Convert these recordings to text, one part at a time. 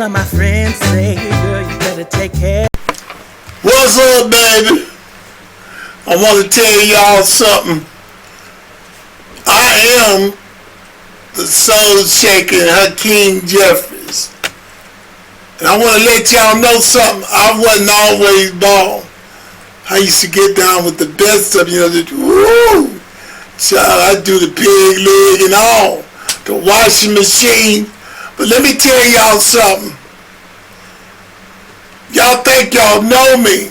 of my friends say, girl, you better take care. What's up, baby? I want to tell y'all something. I am the soul-shaking Hakeem Jeffries. And I want to let y'all know something. I wasn't always born. I used to get down with the best of you, woo! Child, I do the pig leg and all. The washing machine. But let me tell y'all something. Y'all think y'all know me.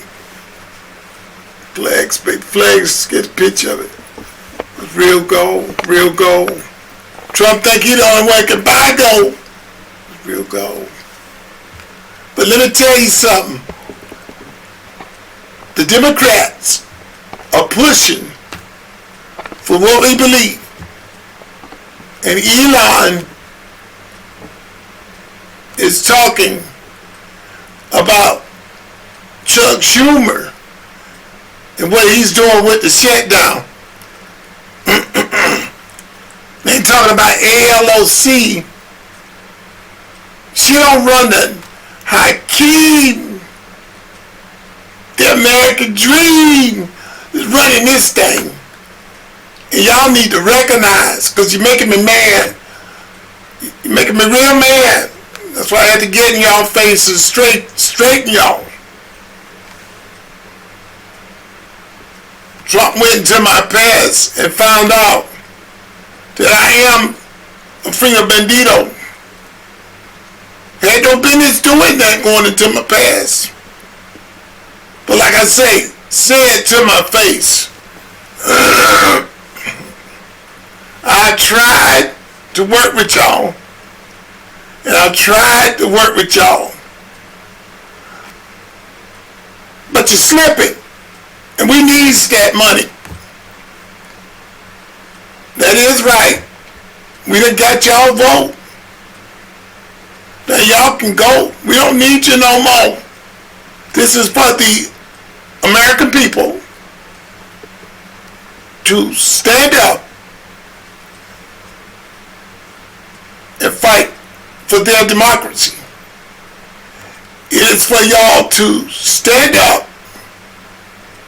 Flags, big flags, get a picture of it. It's real gold, real gold. Trump think he the only one can buy gold. It's real gold. But let me tell you something. The Democrats are pushing for what we believe. And Elon is talking about Chuck Schumer and what he's doing with the shutdown. They talking about ALOC. She don't run nothing. Hakeem, the American dream, is running this thing. And y'all need to recognize, because you're making me mad. You're making me real mad. That's why I had to get in y'all faces, straighten y'all. Trump went into my past and found out that I am a finger bandito. Had no business doing that going into my past. But like I say it to my face. I tried to work with y'all. And I tried to work with y'all. But you're slipping. And we need that money. That is right. We done got y'all vote. Now y'all can go. We don't need you no more. This is for the American people to stand up and fight for their democracy. It is for y'all to stand up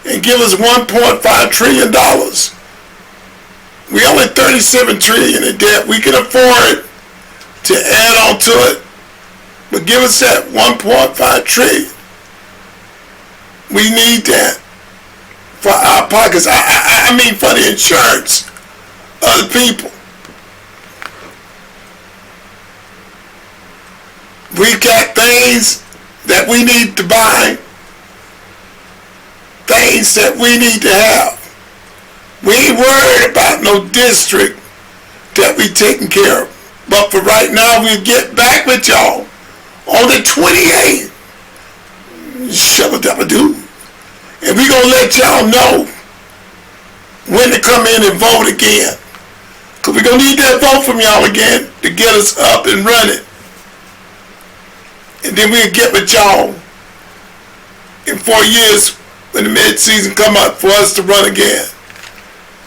and give us $1.5 trillion. We only $37 trillion in debt. We can afford to add on to it. But give us that $1.5 trillion. We need that for our pockets. I mean for the insurance of the people. We got things that we need to buy. Things that we need to have. We ain't worried about no district that we taking care of. But for right now, we'll get back with y'all on the 28th. Shabba-dabba-doo. And we gonna let y'all know when to come in and vote again. Because we gonna need that vote from y'all again to get us up and running. And then we'll get with y'all in 4 years when the mid-season come up for us to run again.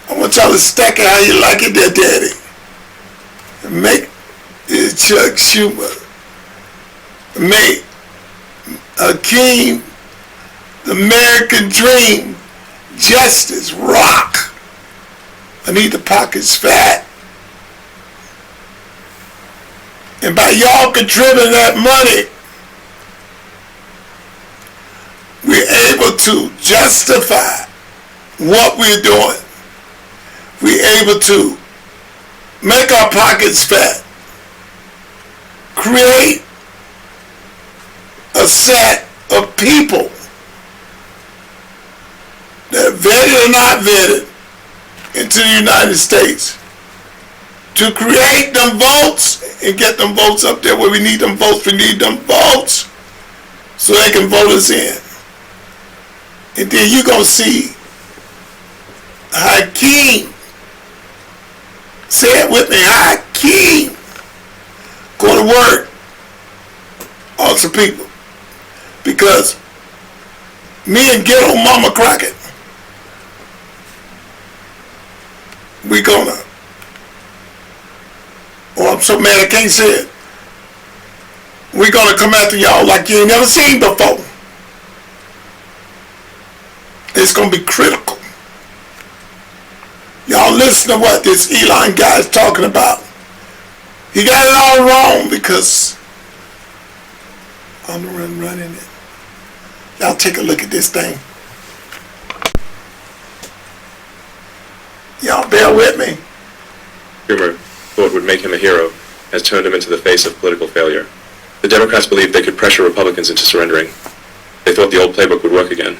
I want y'all to stack it how you like it there, Daddy. And make it Chuck Schumer. Make Hakeem, the American dream, justice, rock. I need the pockets fat. And by y'all contributing that money, we're able to justify what we're doing. We're able to make our pockets fat. Create a set of people that are vetted or not vetted into the United States to create them votes and get them votes up there where we need them votes. We need them votes so they can vote us in. And then you're going to see Hakeem, say it with me, Hakeem, go to work on some people. Because me and ghetto Mama Crockett, we gonna, oh, I'm so mad I can't say it. We're going to come after y'all like you ain't never seen before. It's going to be critical. Y'all listen to what this Elon guy is talking about. He got it all wrong because I'm running it. Y'all take a look at this thing. Y'all bear with me. Schumer thought would make him a hero has turned him into the face of political failure. The Democrats believed they could pressure Republicans into surrendering. They thought the old playbook would work again.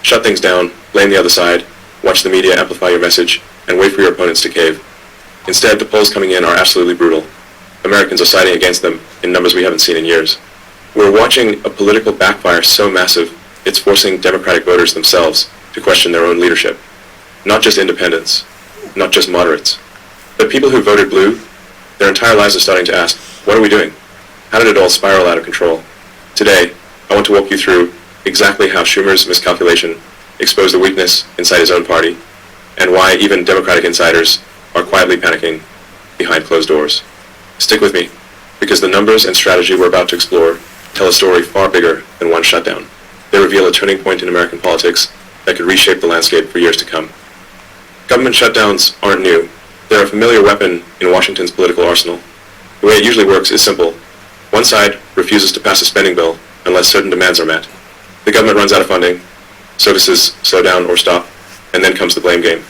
Shut things down, blame the other side, watch the media amplify your message, and wait for your opponents to cave. Instead, the polls coming in are absolutely brutal. Americans are siding against them in numbers we haven't seen in years. We're watching a political backfire so massive, it's forcing Democratic voters themselves to question their own leadership. Not just independents, not just moderates, but people who voted blue, their entire lives are starting to ask, what are we doing? How did it all spiral out of control? Today, I want to walk you through exactly how Schumer's miscalculation exposed the weakness inside his own party, and why even Democratic insiders are quietly panicking behind closed doors. Stick with me, because the numbers and strategy we're about to explore tell a story far bigger than one shutdown. They reveal a turning point in American politics that could reshape the landscape for years to come. Government shutdowns aren't new. They're a familiar weapon in Washington's political arsenal. The way it usually works is simple. One side refuses to pass a spending bill unless certain demands are met. The government runs out of funding, services slow down or stop, and then comes the blame game.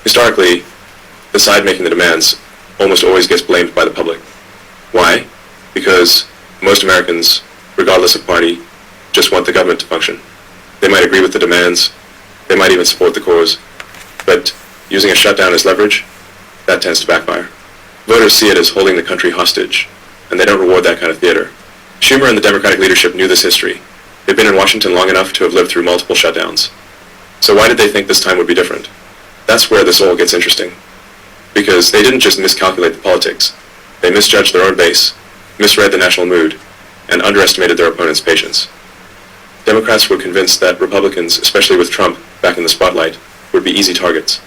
Historically, the side making the demands almost always gets blamed by the public. Why? Because most Americans, regardless of party, just want the government to function. They might agree with the demands, they might even support the cause, but using a shutdown as leverage, that tends to backfire. Voters see it as holding the country hostage, and they don't reward that kind of theater. Schumer and the Democratic leadership knew this history. They've been in Washington long enough to have lived through multiple shutdowns. So why did they think this time would be different? That's where this all gets interesting. Because they didn't just miscalculate the politics. They misjudged their own base, misread the national mood, and underestimated their opponent's patience. Democrats were convinced that Republicans, especially with Trump back in the spotlight, would be easy targets.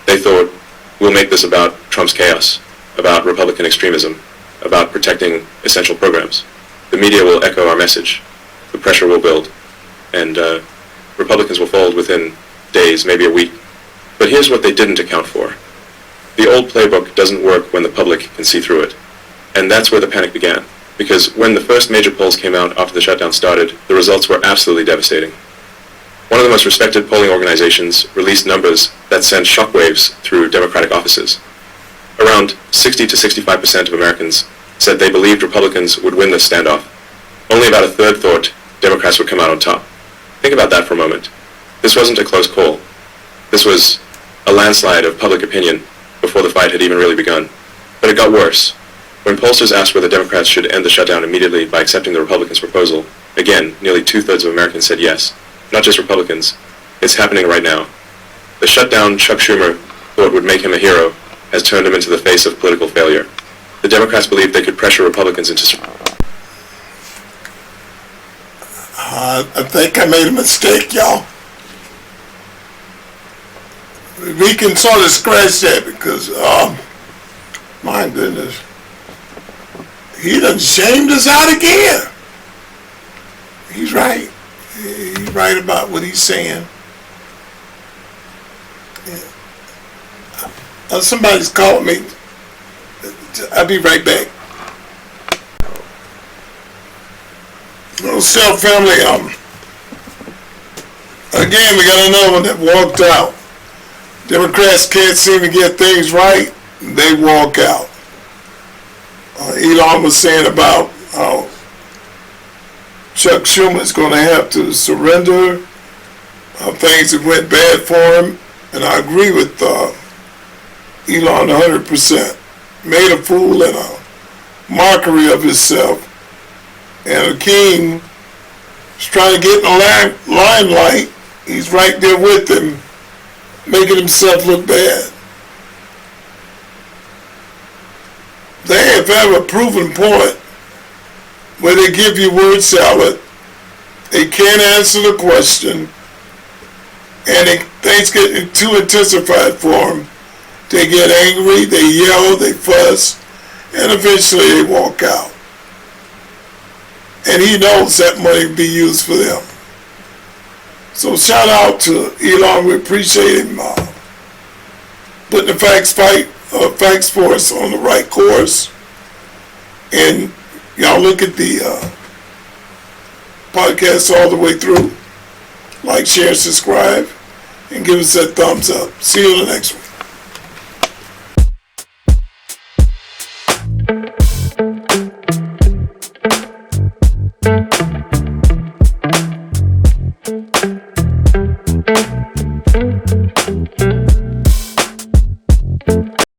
They thought, we'll make this about Trump's chaos, about Republican extremism, about protecting essential programs. The media will echo our message, the pressure will build, and Republicans will fold within days, maybe a week. But here's what they didn't account for. The old playbook doesn't work when the public can see through it. And that's where the panic began. Because when the first major polls came out after the shutdown started, the results were absolutely devastating. One of the most respected polling organizations released numbers that sent shockwaves through Democratic offices. Around 60 to 65% of Americans said they believed Republicans would win this standoff. Only about a third thought Democrats would come out on top. Think about that for a moment. This wasn't a close call. This was a landslide of public opinion before the fight had even really begun. But it got worse. When pollsters asked whether Democrats should end the shutdown immediately by accepting the Republicans' proposal, again, nearly two-thirds of Americans said yes. Not just Republicans. It's happening right now. The shutdown Chuck Schumer thought would make him a hero has turned him into the face of political failure. The Democrats believed they could pressure Republicans into... I think I made a mistake, y'all. We can sort of scratch that because, my goodness, he done shamed us out again. He's right. He's right about what he's saying. Yeah. Somebody's calling me. I'll be right back. Little Self family, again, we got another one that walked out. Democrats can't seem to get things right, they walk out. Elon was saying about how Chuck Schumer is going to have to surrender things that went bad for him, and I agree with Elon 100%. Made a fool and a mockery of himself, and a king is trying to get in the limelight. He's right there with him, making himself look bad. They have a proven point where they give you word salad, they can't answer the question, and things get too intensified for them. They get angry, they yell, they fuss, and eventually they walk out. and he knows that money will be used for them. So shout out to Elon. We appreciate him putting the facts force on the right course. And y'all look at the podcast all the way through. Like, share, subscribe, and give us that thumbs up. See you in the next one.